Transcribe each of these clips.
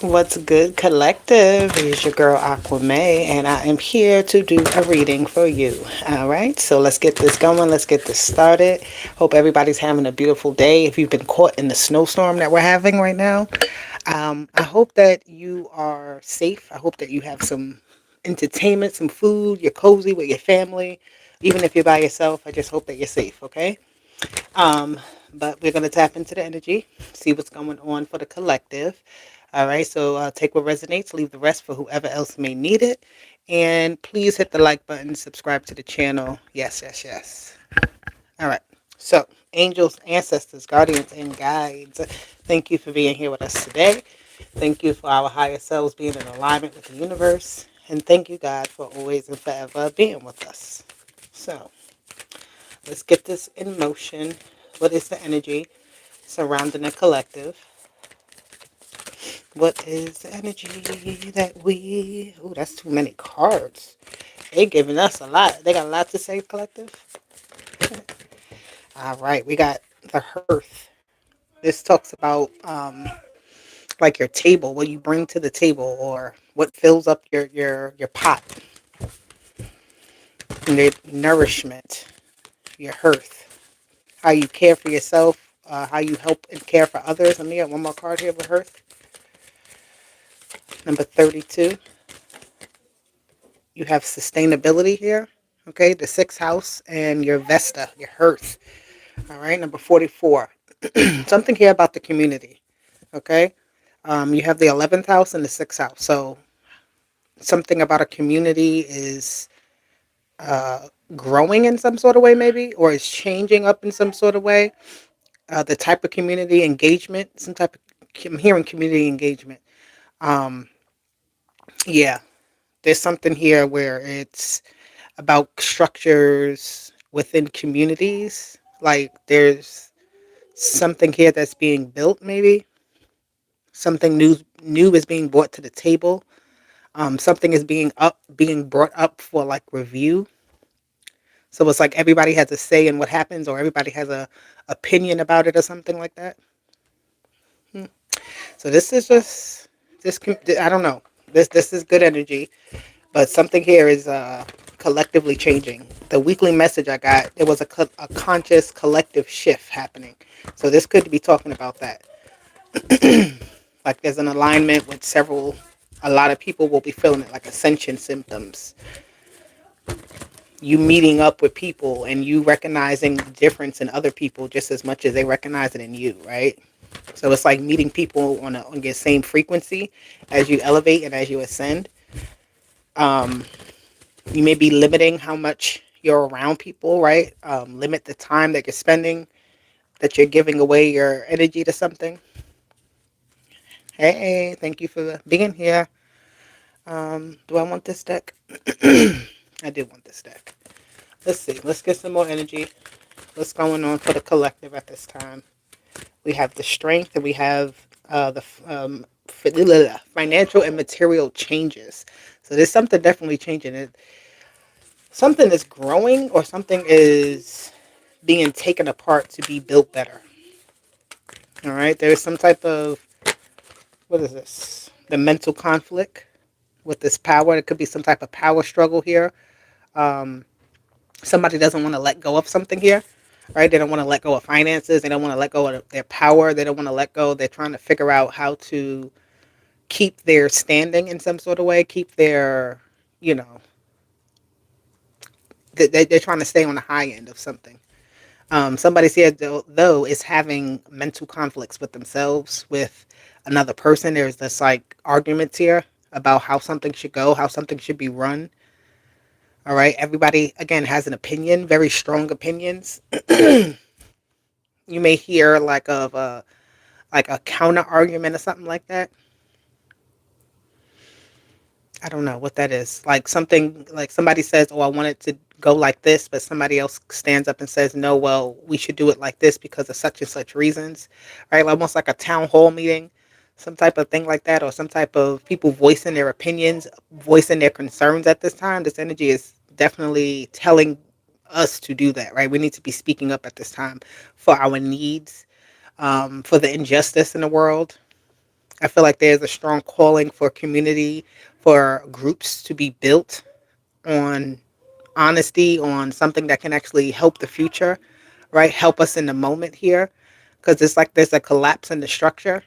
What's good, collective? It's your girl Aquame, and I am here to do a reading for you. All right, so let's get this going. Let's get this started. Hope everybody's having a beautiful day. If you've been caught in the snowstorm that we're having right now, I hope that you are safe. I hope that you have some entertainment, some food, you're cozy with your family. Even if you're by yourself, I just hope that you're safe, okay? Um, but we're going to tap into the energy, see what's going on for the collective. All right, so take what resonates, leave the rest for whoever else may need it. And please hit the like button, subscribe to the channel. Yes, yes, yes. All right, so angels, ancestors, guardians, and guides, thank you for being here with us today. Thank you for our higher selves being in alignment with the universe. And thank you, God, for always and forever being with us. So, let's get this in motion. What is the energy surrounding the collective? What is the energy that we... Oh, that's too many cards. They giving us a lot. They got a lot to say, collective. All right, we got the hearth. This talks about like your table, what you bring to the table, or what fills up your pot, and the nourishment, your hearth, how you care for yourself, how you help and care for others. Let me get one more card here with hearth. Number 32. You have sustainability here. Okay, the sixth house and your Vesta, your hearth. All right, number 44. Something here about the community. Okay, you have the 11th house and the sixth house. So something about a community is growing in some sort of way, maybe, or is changing up in some sort of way. The type of community engagement, some type of, I'm hearing community engagement. Um, yeah, there's something here where it's about structures within communities. Like there's something here that's being built, maybe something new is being brought to the table. Something is being brought up for like review. So it's like everybody has a say in what happens, or everybody has a opinion about it, or something like that. Hmm. So this is just this. I don't know. This is good energy. But something here is collectively changing. The weekly message I got, there was a conscious collective shift happening. So this could be talking about that. Like there's an alignment with a lot of people will be feeling it, like ascension symptoms. You meeting up with people and you recognizing the difference in other people just as much as they recognize it in you, right? So it's like meeting people on your same frequency as you elevate and as you ascend. Um, You may be limiting how much you're around people, right? Limit the time that you're spending, that you're giving away your energy to something. Hey, thank you for being here. Do I want this deck? I do want this deck. Let's see. Let's get some more energy. What's going on for the collective at this time? We have the strength, and we have the financial and material changes. So there's something definitely changing. Something is growing, or something is being taken apart to be built better. All right, there's some type of, what is this? The mental conflict with this power. It could be some type of power struggle here. Um, Somebody doesn't want to let go of something here, right? They don't want to let go of finances. They don't want to let go of their power. They don't want to let go. They're trying to figure out how to keep their standing in some sort of way, keep their, you know, they're trying to stay on the high end of something. Somebody said, though, is having mental conflicts with themselves, with another person. There's this like arguments here about how something should go, how something should be run. All right. Everybody, again, has an opinion, very strong opinions. You may hear like a counter argument or something like that. I don't know what that is. Like something like somebody says, "Oh, I want it to go like this," but somebody else stands up and says, "No, well, we should do it like this because of such and such reasons." Right? Almost like a town hall meeting, some type of thing like that, or some type of people voicing their opinions, voicing their concerns at this time. This energy is definitely telling us to do that, right? We need to be speaking up at this time for our needs, for the injustice in the world. I feel like there's a strong calling for community, for groups to be built on honesty, on something that can actually help the future, right? Help us in the moment here. Because it's like there's a collapse in the structure.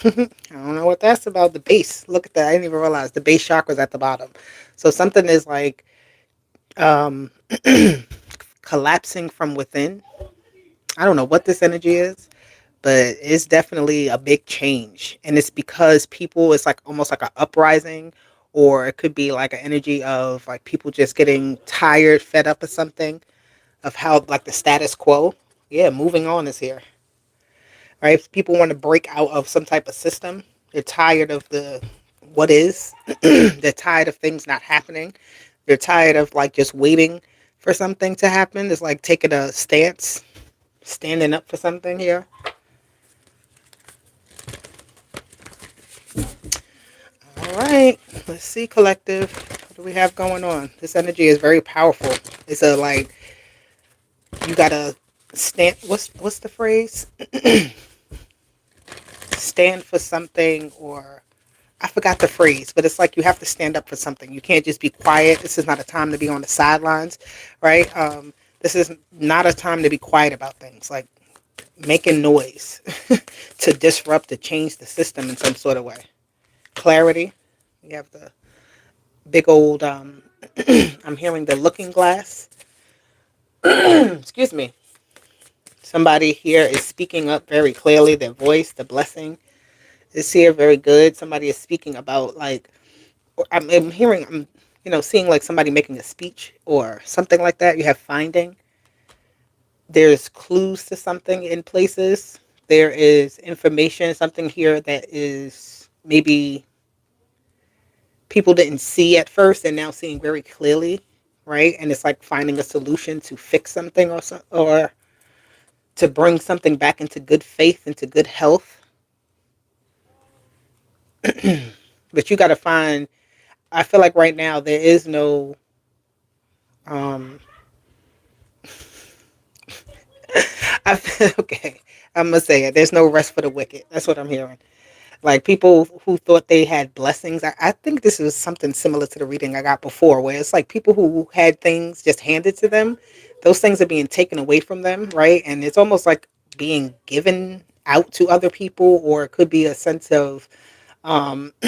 I don't know what that's about. The base. Look at that. I didn't even realize the base chakra's at the bottom. So something is like um, collapsing from within. I don't know what this energy is, but it's definitely a big change. And it's because people, it's like almost like an uprising, or it could be like an energy of like people just getting tired, fed up of something, of how like the status quo. Yeah, moving on is here, right? If people want to break out of some type of system. They're tired of the what is. They're tired of things not happening. They're tired of like just waiting for something to happen. It's like taking a stance, standing up for something here. All right, let's see, collective. What do we have going on? This energy is very powerful. It's a like you gotta stand. What's the phrase? Stand for something, or I forgot the phrase, but it's like you have to stand up for something. You can't just be quiet. This is not a time to be on the sidelines, right? This is not a time to be quiet about things, like making noise to disrupt, to change the system in some sort of way. Clarity. We have the big old. I'm hearing the looking glass. Excuse me. Somebody here is speaking up very clearly. Their voice, the blessing is here very good. Somebody is speaking about like I'm hearing, seeing like somebody making a speech or something like that. You have finding. There's clues to something in places. There is information, something here that is maybe people didn't see at first and now seeing very clearly, right? And it's like finding a solution to fix something or to bring something back into good faith, into good health. But you got to find, I feel like right now there is no um I feel okay. I'm gonna say it. There's no rest for the wicked. That's what I'm hearing. Like people who thought they had blessings. I think this is something similar to the reading I got before, where it's like people who had things just handed to them. Those things are being taken away from them, right? And it's almost like being given out to other people, or it could be a sense of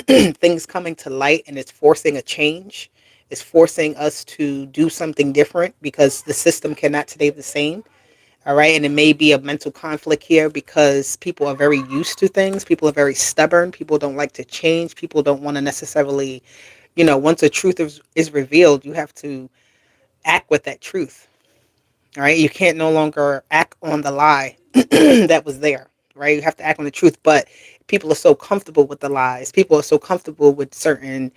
things coming to light, and it's forcing a change. It's forcing us to do something different because the system cannot stay the same. All right. And it may be a mental conflict here because people are very used to things. People are very stubborn. People don't like to change. People don't want to necessarily, once a truth is revealed, you have to act with that truth. All right. You can't no longer act on the lie that was there. Right. You have to act on the truth. But people are so comfortable with the lies. People are so comfortable with certain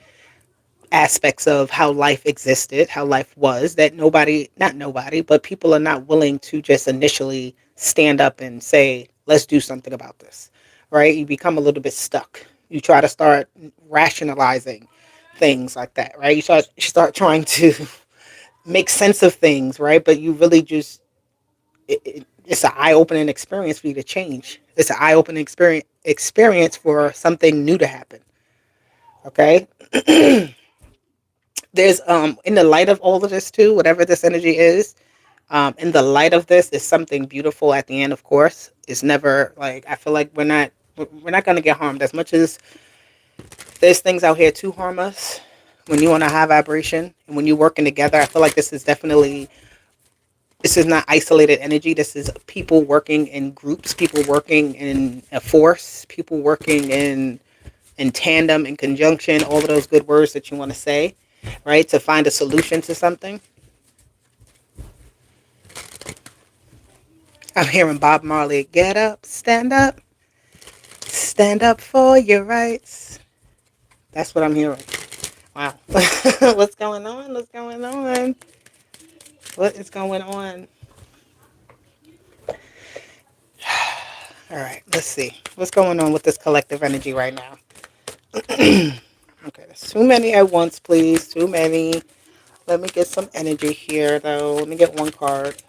aspects of how life existed, how life was, that not nobody, but people are not willing to just initially stand up and say, let's do something about this, right? You become a little bit stuck. You try to start rationalizing things like that, right? You start trying to make sense of things, right? But you really just, it's an eye-opening experience for you to change. It's an eye-opening experience for something new to happen, okay? There's in the light of all of this too, whatever this energy is, in the light of this is something beautiful at the end. Of course, it's never like, I feel like we're not going to get harmed as much as there's things out here to harm us. When you're on a high vibration and when you're working together, I feel like this is not isolated energy. This is people working in groups, people working in a force, people working in tandem, in conjunction, all of those good words that you want to say, right? To find a solution to something. I'm hearing Bob Marley, get up, stand up for your rights. That's what I'm hearing. Wow. What's going on? What's going on? What is going on? All right, let's see. What's going on with this collective energy right now? Okay, there's too many at once, please. Too many. Let me get some energy here, though. Let me get one card.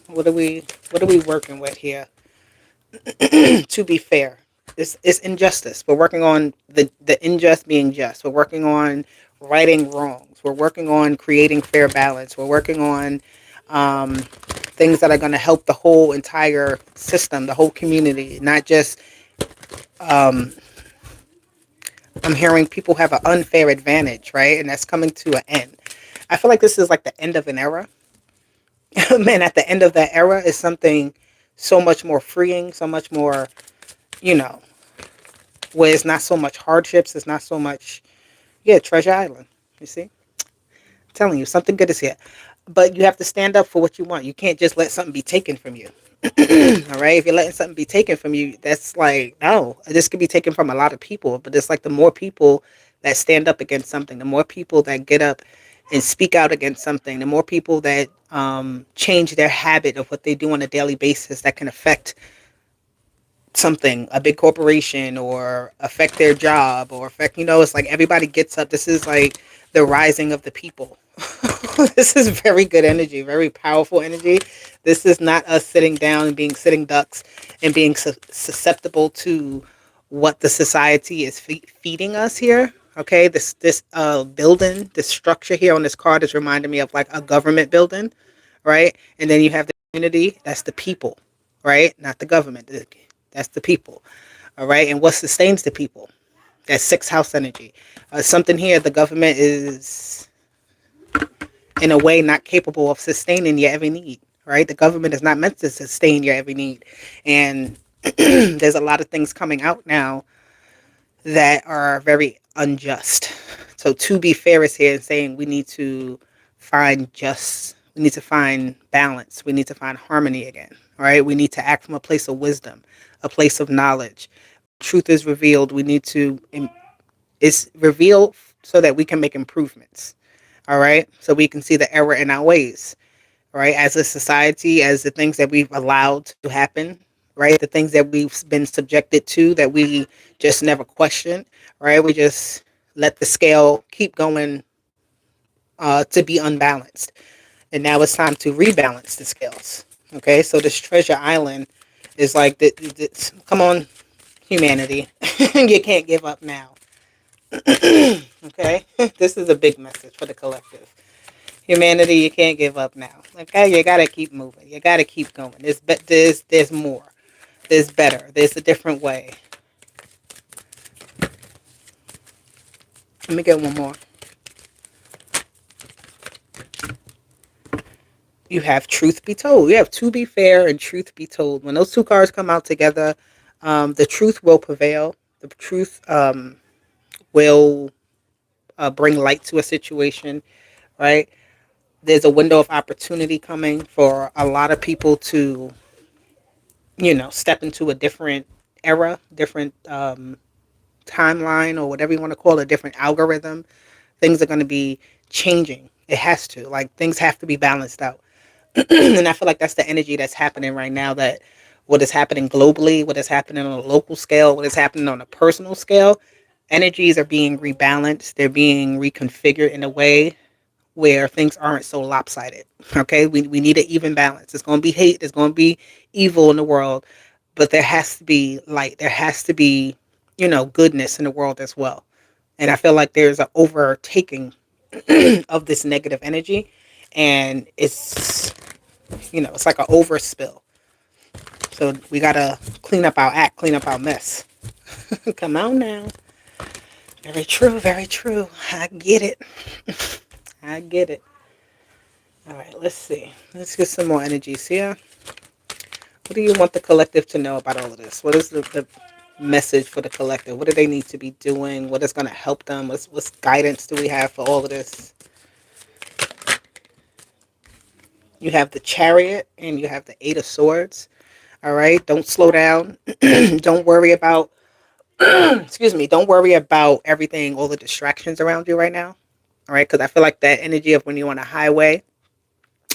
What are we working with here? To be fair, it's injustice. We're working on the unjust being just. We're working on righting wrongs. We're working on creating fair balance. We're working on things that are going to help the whole entire system, the whole community, not just. Um, I'm hearing people have an unfair advantage, right? And that's coming to an end. I feel like this is like the end of an era. Man, at the end of that era is something so much more freeing, so much more, you know, where it's not so much hardships, it's not so much, yeah, Treasure Island. You see? I'm telling you, something good is here. But you have to stand up for what you want. You can't just let something be taken from you. All right? If you're letting something be taken from you, that's like, no, this could be taken from a lot of people. But it's like the more people that stand up against something, the more people that get up and speak out against something, the more people that change their habit of what they do on a daily basis that can affect something, a big corporation, or affect their job, or affect, it's like everybody gets up. This is like the rising of the people. This is very good energy, very powerful energy. This is not us sitting down and being sitting ducks and being susceptible to what the society is feeding us here. Okay, this building, this structure here on this card is reminding me of like a government building, right? And then you have the community, that's the people, right? Not the government. That's the people. All right. And what sustains the people? That's sixth house energy. Something here, the government is in a way not capable of sustaining your every need. Right. The government is not meant to sustain your every need. And there's a lot of things coming out now that are very unjust. So to be fair is here and saying we need to find balance. We need to find harmony again. All right. We need to act from a place of wisdom, a place of knowledge. Truth is revealed. It's revealed so that we can make improvements. All right. So we can see the error in our ways. Right. As a society, as the things that we've allowed to happen, right? The things that we've been subjected to that we just never questioned, right? We just let the scale keep going to be unbalanced. And now it's time to rebalance the scales. Okay, so this treasure island is like, come on, humanity. You can't give up now. Okay, this is a big message for the collective. Humanity, you can't give up now. Okay, you gotta keep moving. You gotta keep going. There's more. There's better. There's a different way. Let me get one more. You have truth be told. You have to be fair and truth be told. When those two cards come out together, the truth will prevail. The truth will bring light to a situation, right? There's a window of opportunity coming for a lot of people to, step into a different era, different timeline, or whatever you want to call it, a different algorithm. Things are going to be changing. It has to. Like, things have to be balanced out. And I feel like that's the energy that's happening right now, that what is happening globally, what is happening on a local scale, what is happening on a personal scale, energies are being rebalanced. They're being reconfigured in a way where things aren't so lopsided. Okay, we need an even balance. There's going to be hate, there's going to be evil in the world, but there has to be light. There has to be, goodness in the world as well. And I feel like there's an overtaking of this negative energy, and it's like an overspill. So we gotta clean up our act, clean up our mess. Come on now. Very true, very true. I get it. I get it. All right, let's see. Let's get some more energies here. What do you want the collective to know about all of this? What is the message for the collective? What do they need to be doing? What is going to help them? What guidance do we have for all of this? You have the Chariot and you have the Eight of Swords. All right, don't slow down. Don't worry about, excuse me, don't worry about everything, all the distractions around you right now. All right, because I feel like that energy of when you're on a highway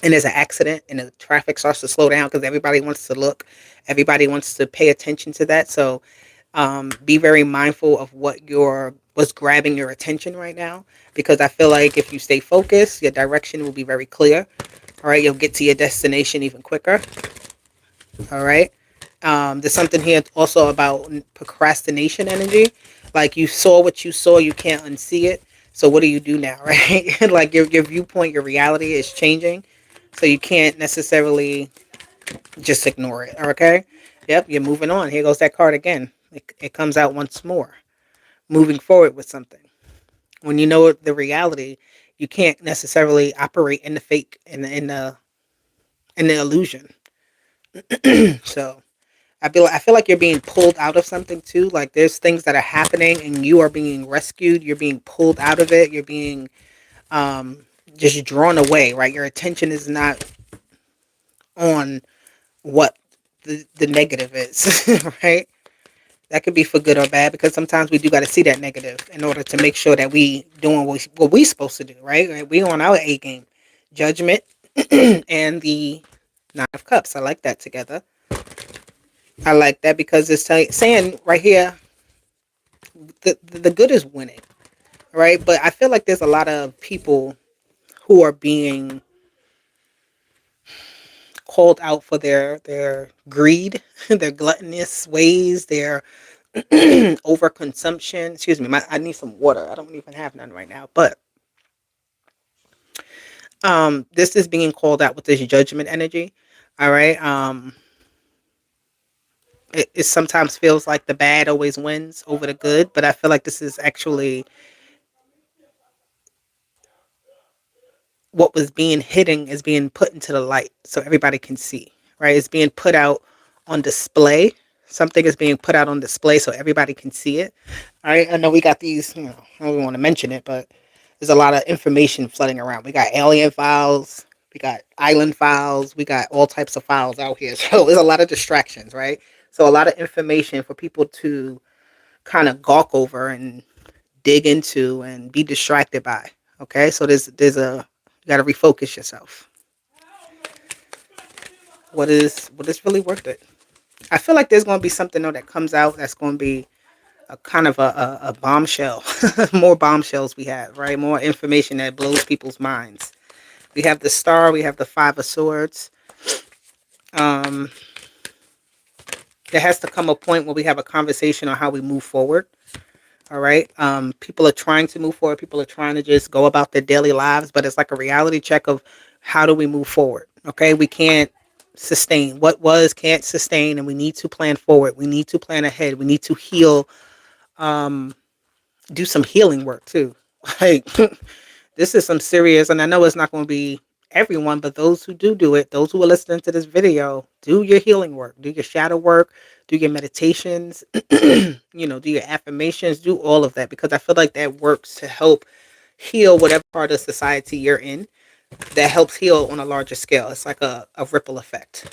and there's an accident and the traffic starts to slow down because everybody wants to look, everybody wants to pay attention to that. So be very mindful of what's grabbing your attention right now, because I feel like if you stay focused, your direction will be very clear. All right, you'll get to your destination even quicker. All right, There's something here also about procrastination energy. Like you saw what you saw, you can't unsee it. So what do you do now, right? Like your viewpoint, your reality is changing. So you can't necessarily just ignore it. Okay. Yep, you're moving on. Here goes that card again. It comes out once more. Moving forward with something. When you know the reality, you can't necessarily operate in the fake in the illusion. So I feel like you're being pulled out of something too. Like there's things that are happening and you are being rescued. You're being pulled out of it. You're being um, just drawn away. Right. Your attention is not on what the negative is. Right. That could be for good or bad because sometimes we do got to see that negative in order to make sure that we doing what we supposed to do. Right. We on our A game. Judgment and the Nine of Cups. I like that together. I like that because it's saying right here the good is winning, right? But I feel like there's a lot of people who are being called out for their greed, their gluttonous ways, their overconsumption. Excuse me, I need some water. I don't even have none right now. But this is being called out with this judgment energy. All right. It sometimes feels like the bad always wins over the good, but I feel like this is actually what was being hidden is being put into the light so everybody can see, right? It's being put out on display. Something is being put out on display so everybody can see it. All right. I know we got these, I don't even want to mention it, but there's a lot of information flooding around. We got alien files, we got island files, we got all types of files out here. So there's a lot of distractions, right? So a lot of information for people to kind of gawk over and dig into and be distracted by. Okay, so there's a you got to refocus yourself. What is really worth it? I feel like there's going to be something though that comes out that's going to be a kind of a bombshell. More bombshells we have, right? More information that blows people's minds. We have the Star, we have the Five of Swords. Um, there has to come a point where we have a conversation on how we move forward. All right. People are trying to move forward. People are trying to just go about their daily lives, but it's like a reality check of how do we move forward? Okay. We can't sustain what was can't sustain, and we need to plan forward. We need to plan ahead. We need to heal, um, do some healing work too. Like this is some serious, and I know it's not going to be everyone, but those who do it, those who are listening to this video, do your healing work, do your shadow work, do your meditations, do your affirmations, do all of that because I feel like that works to help heal whatever part of society you're in. That helps heal on a larger scale. It's like a ripple effect.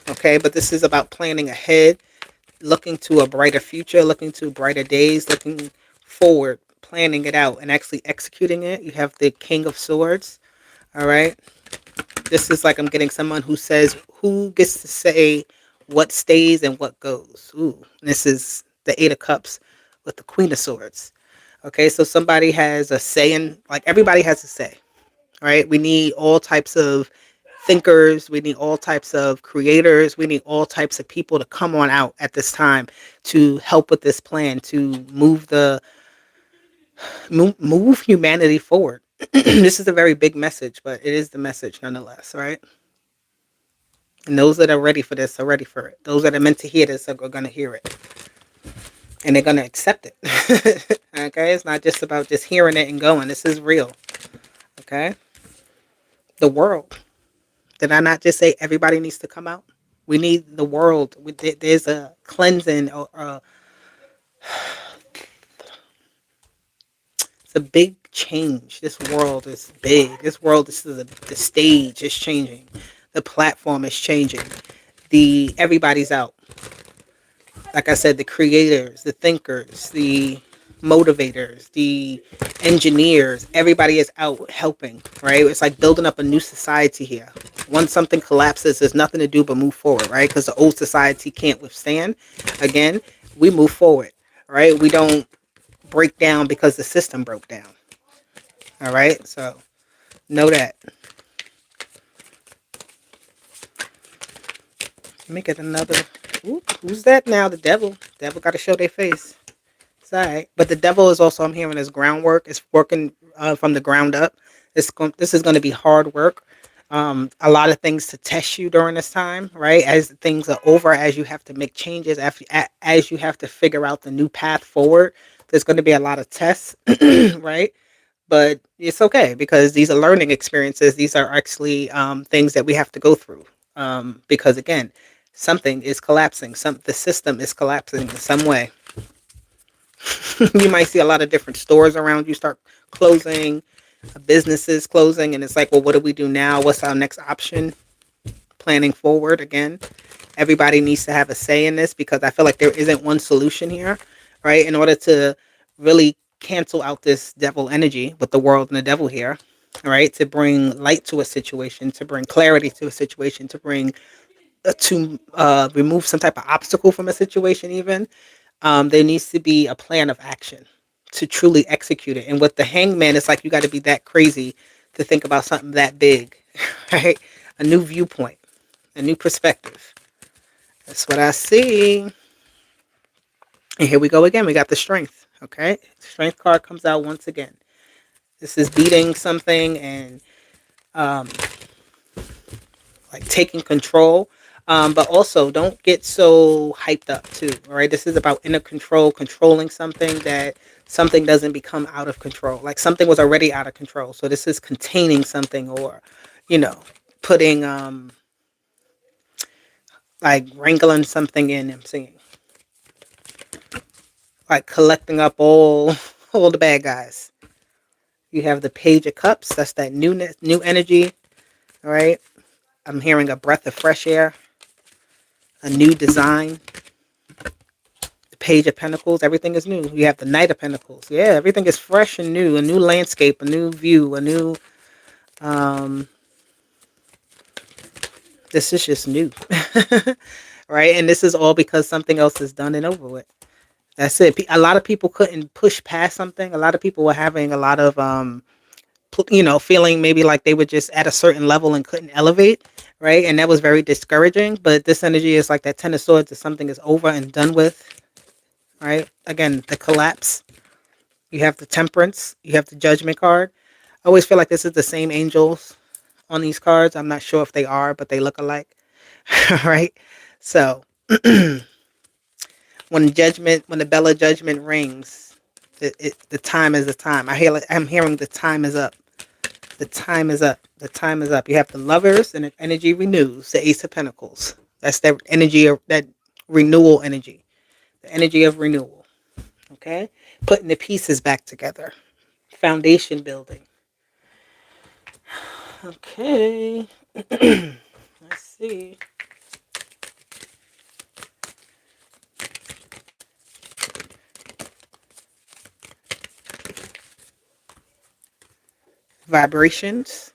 Okay, but this is about planning ahead, looking to a brighter future, looking to brighter days, looking forward, planning it out, and actually executing it. You have the King of Swords. All right. This is like I'm getting someone who says who gets to say what stays and what goes. Ooh, this is the Eight of Cups with the Queen of Swords. Okay, so somebody has a say in, like everybody has a say, right? We need all types of thinkers. We need all types of creators. We need all types of people to come on out at this time to help with this plan to move humanity forward. This is a very big message, but it is the message nonetheless, right? And those that are ready for this are ready for it. Those that are meant to hear this are going to hear it. And they're going to accept it. Okay? It's not just about just hearing it and going. This is real. Okay? The world. Did I not just say everybody needs to come out? We need the world. There's a cleansing. It's a big change. This world is big. This world, the stage is changing. The platform is changing. Everybody's out. Like I said, the creators, the thinkers, the motivators, the engineers, everybody is out helping, right? It's like building up a new society here. Once something collapses, there's nothing to do but move forward, right? Because the old society can't withstand. Again, we move forward, right? We don't break down because the system broke down. All right? So know that. Let me get another Ooh, who's that now? The devil. Devil got to show their face. It's all right. But the devil is also, I'm hearing, is groundwork. It's working from the ground up. This is going to be hard work. A lot of things to test you during this time, right? As things are over, as you have to make changes, as you have to figure out the new path forward, there's going to be a lot of tests, right? But it's okay because these are learning experiences. These are actually things that we have to go through because, again, something is collapsing. The system is collapsing in some way. You might see a lot of different stores around you start closing, businesses closing, and it's like, well, what do we do now? What's our next option? Planning forward again. Everybody needs to have a say in this because I feel like there isn't one solution here, right? In order to really cancel out this devil energy with the world and the devil here, right? To bring light to a situation, to bring clarity to a situation, to bring to remove some type of obstacle from a situation, even there needs to be a plan of action to truly execute it. And with the hangman, it's like you got to be that crazy to think about something that big, right? A new viewpoint, a new perspective. That's what I see. And here we go again. We got the strength. Okay. Strength card comes out once again. This is beating something and um, like taking control. But also don't get so hyped up too. All right. This is about inner control, controlling something that something doesn't become out of control. Like something was already out of control. So this is containing something or, you know, putting like wrangling something in. I'm seeing like collecting up all the bad guys. You have the Page of Cups. That's that newness, new energy. All right. I'm hearing a breath of fresh air, a new design. The Page of Pentacles. Everything is new. You have the Knight of Pentacles. Yeah, everything is fresh and new. A new landscape, a new view, a new. Um, this is just new, right? And this is all because something else is done and over with. That's it. A lot of people couldn't push past something. A lot of people were having a lot of feeling maybe like they were just at a certain level and couldn't elevate, right? And that was very discouraging. But this energy is like that Ten of Swords, that something is over and done with, right? Again, the collapse. You have the Temperance. You have the Judgment card. I always feel like this is the same angels on these cards. I'm not sure if they are, but they look alike, right? So when the bell of judgment rings, the time is the time. I'm hearing the time is up. The time is up. The time is up. You have the Lovers and the energy renews. The Ace of Pentacles. That's that energy of that renewal energy. The energy of renewal. Okay? Putting the pieces back together. Foundation building. Okay. Let's see. Vibrations.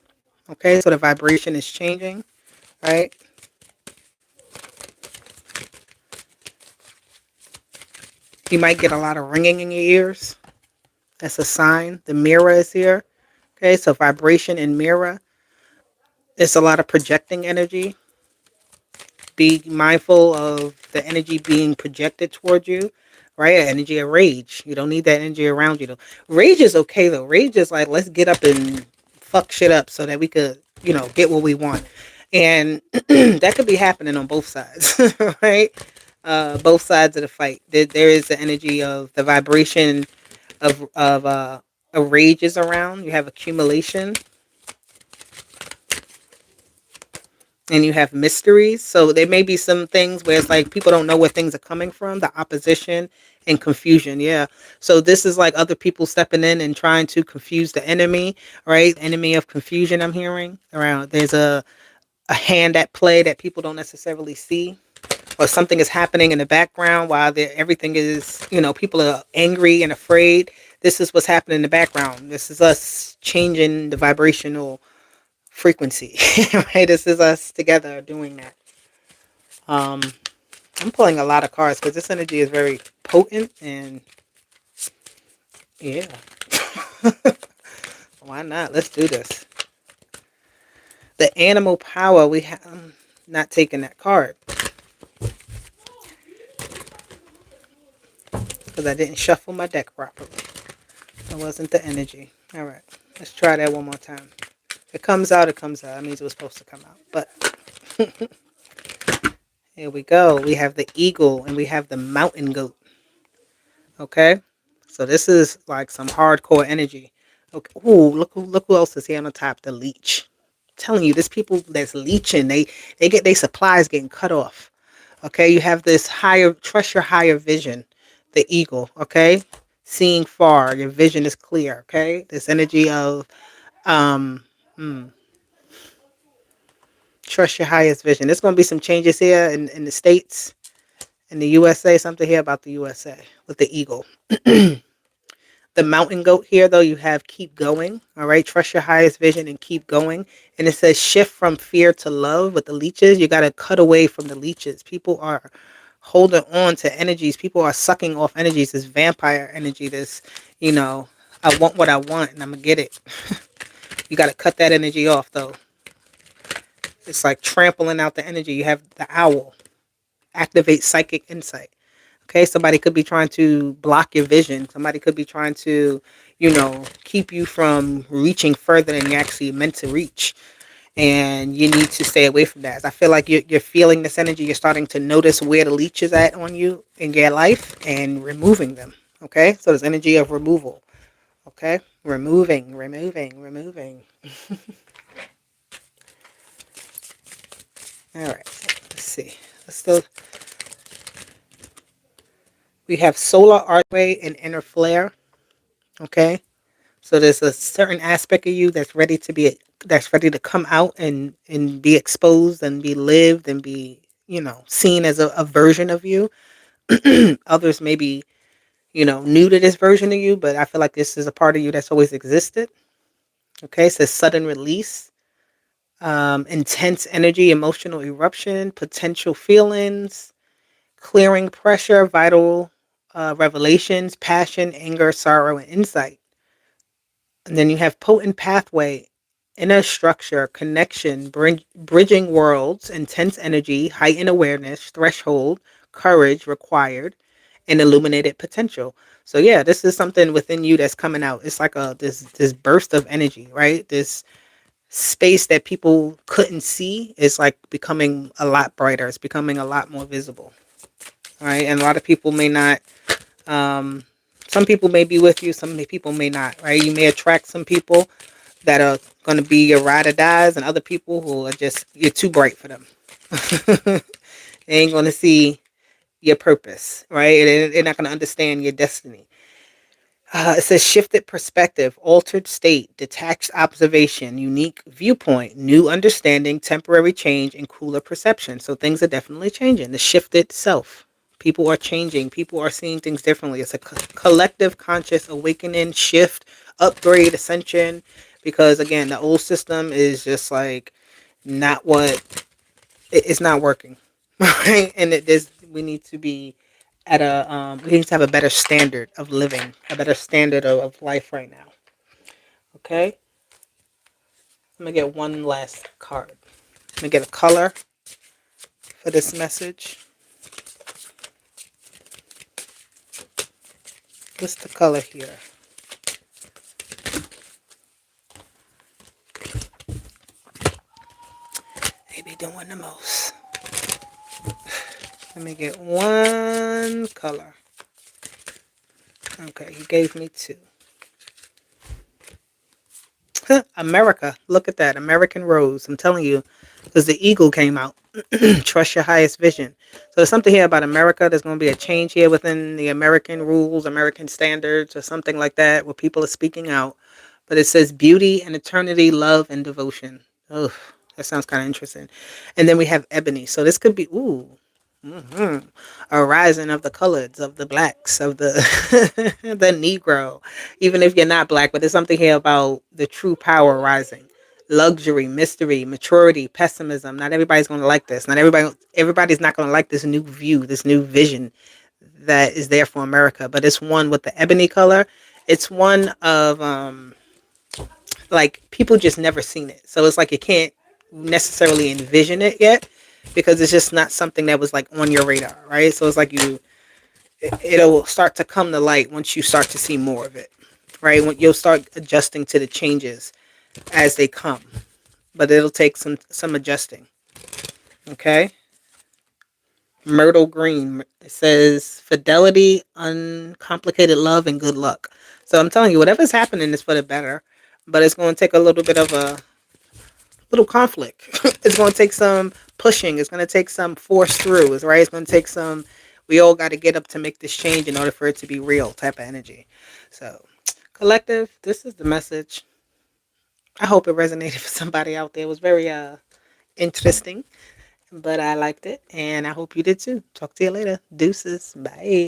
Okay, so the vibration is changing, right? You might get a lot of ringing in your ears. That's a sign. The mirror is here. Okay, so vibration and mirror. It's a lot of projecting energy. Be mindful of the energy being projected towards you, right? Energy of rage. You don't need that energy around you though. Rage is okay though. Rage is like, let's get up and fuck shit up so that we could, get what we want. And that could be happening on both sides, right? Both sides of the fight. There is the energy of the vibration of rage is around. You have accumulation. And you have mysteries. So there may be some things where it's like people don't know where things are coming from, the opposition and confusion. Yeah. So this is like other people stepping in and trying to confuse the enemy, right? Enemy of confusion, I'm hearing around. There's a hand at play that people don't necessarily see. Or something is happening in the background while everything is, people are angry and afraid. This is what's happening in the background. This is us changing the vibrational frequency, right? This is us together doing that. I'm pulling a lot of cards because this energy is very potent and yeah. Why not? Let's do this. The animal power, I'm not taking that card. because I didn't shuffle my deck properly. It wasn't the energy. All right, let's try that one more time. If it comes out, it comes out. That means it was supposed to come out. But here we go. We have the eagle and we have the mountain goat. Okay, so this is like some hardcore energy. Okay. Ooh, look who else is here on the top. The leech. I'm telling you, there's people that's leeching. They get their supplies getting cut off. Okay, you have this higher, trust your higher vision, the eagle. Okay, seeing far, your vision is clear. Okay, this energy of um, hmm, trust your highest vision. There's going to be some changes here in the states, in the USA. Something here about the USA with the eagle. The mountain goat here, though, you have keep going. All right, trust your highest vision and keep going. And it says shift from fear to love. With the leeches, you got to cut away from the leeches. People are holding on to energies. People are sucking off energies. This vampire energy. This, you know, I want what I want and I'm gonna get it. You got to cut that energy off, though. It's like trampling out the energy. You have the owl. Activate psychic insight. Okay, somebody could be trying to block your vision. Somebody could be trying to, keep you from reaching further than you actually meant to reach. And you need to stay away from that. I feel like you're feeling this energy. You're starting to notice where the leech is at on you in your life and removing them. Okay, so there's energy of removal. Okay, removing. All right, let's see. Let's still. We have solar archway and inner flare. Okay, so there's a certain aspect of you that's ready to come out and be exposed and be lived and be seen as a version of you. Others may be new to this version of you, but I feel like this is a part of you that's always existed. Okay, it says sudden release, intense energy, emotional eruption, potential feelings, clearing pressure, vital revelations, passion, anger, sorrow, and insight. And then you have potent pathway, inner structure, connection, bridging worlds, intense energy, heightened awareness, threshold, courage required, and illuminated potential. So yeah, this is something within you that's coming out. It's like this burst of energy, right? This space that people couldn't see is like becoming a lot brighter. It's becoming a lot more visible, right? And a lot of people may not. Some people may be with you. Some people may not, right? You may attract some people that are going to be your ride or dies, and other people who are just you're too bright for them. They ain't going to see your purpose, right? They're not going to understand your destiny. It says shifted perspective, altered state, detached observation, unique viewpoint, new understanding, temporary change, and cooler perception. So things are definitely changing. The shifted self. People are changing. People are seeing things differently. It's a collective conscious awakening, shift, upgrade, ascension. Because again, the old system is just like not what it's not working, right? And it is. We need to be at we need to have a better standard of living, a better standard of life right now. Okay, I'm gonna get one last card. I'm gonna get a color for this message. What's the color here? They be doing the most. Let me get one color. Okay, he gave me two. America. Look at that. American Rose. I'm telling you, because the eagle came out. Trust your highest vision. So there's something here about America. There's going to be a change here within the American rules, American standards, or something like that, where people are speaking out. But it says beauty and eternity, love and devotion. Oh, that sounds kind of interesting. And then we have ebony. So this could be, ooh. A rising of the coloreds, of the blacks, of the the Negro. Even if you're not black, but there's something here about the true power rising. Luxury, mystery, maturity, pessimism. Not everybody's going to like this. Everybody's not going to like this new view, this new vision that is there for America. But it's one with the ebony color. It's one of like people just never seen it. So it's like you can't necessarily envision it yet because it's just not something that was like on your radar, right? So it's like it'll start to come to light once you start to see more of it, right? When you'll start adjusting to the changes as they come, but it'll take some adjusting. Okay. Myrtle Green. It says fidelity, uncomplicated love, and good luck. So I'm telling you, whatever's happening is for the better, but it's going to take a little bit of a little conflict. It's going to take some pushing. It's going to take some force through. Is right. It's going to take some. We all got to get up to make this change in order for it to be real type of energy. So, collective, this is the message. I hope it resonated for somebody out there. It was very interesting, but I liked it, and I hope you did too. Talk to you later. Deuces. Bye.